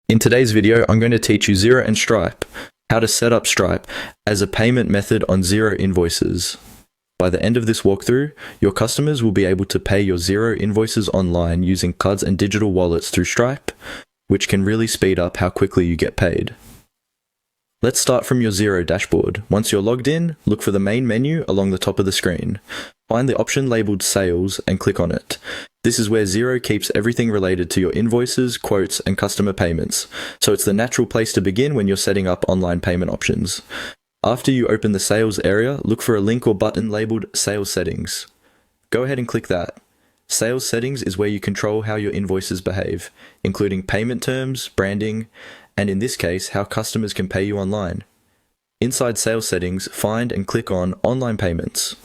In today's video, I'm going to teach you Xero and Stripe, how to set up Stripe as a payment method on Xero Invoices. By the end of this walkthrough, your customers will be able to pay your Xero invoices online using cards and digital wallets through Stripe, which can really speed up how quickly you get paid. Let's start from your Xero dashboard. Once you're logged in, look for the main menu along the top of the screen. Find the option labeled Sales and click on it. This is where Xero keeps everything related to your invoices, quotes, and customer payments, so it's the natural place to begin when you're setting up online payment options. After you open the Sales area, look for a link or button labeled Sales Settings. Go ahead and click that. Sales Settings is where you control how your invoices behave, including payment terms, branding, and in this case, how customers can pay you online. Inside Sales Settings, find and click on Online Payments.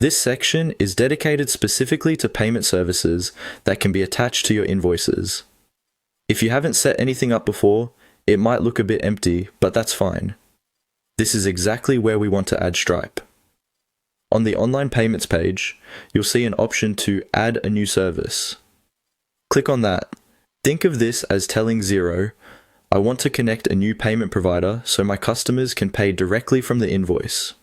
This section is dedicated specifically to payment services that can be attached to your invoices. If you haven't set anything up before, it might look a bit empty, but that's fine. This is exactly where we want to add Stripe. On the Online Payments page, you'll see an option to add a new service. Click on that. Think of this as telling Xero, I want to connect a new payment provider so my customers can pay directly from the invoice.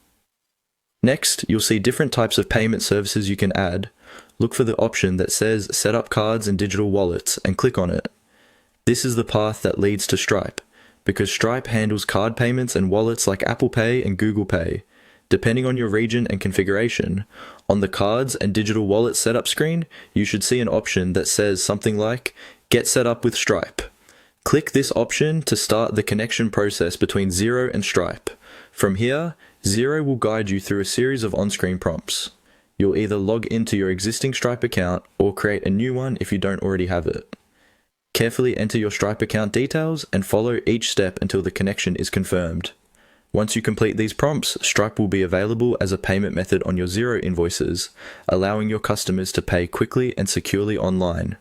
Next, you'll see different types of payment services you can add. Look for the option that says Set up cards and digital wallets and click on it. This is the path that leads to Stripe, because Stripe handles card payments and wallets like Apple Pay and Google Pay. Depending on your region and configuration, on the cards and digital wallet setup screen, you should see an option that says something like Get set up with Stripe. Click this option to start the connection process between Xero and Stripe. From here, Xero will guide you through a series of on-screen prompts. You'll either log into your existing Stripe account or create a new one if you don't already have it. Carefully enter your Stripe account details and follow each step until the connection is confirmed. Once you complete these prompts, Stripe will be available as a payment method on your Xero invoices, allowing your customers to pay quickly and securely online.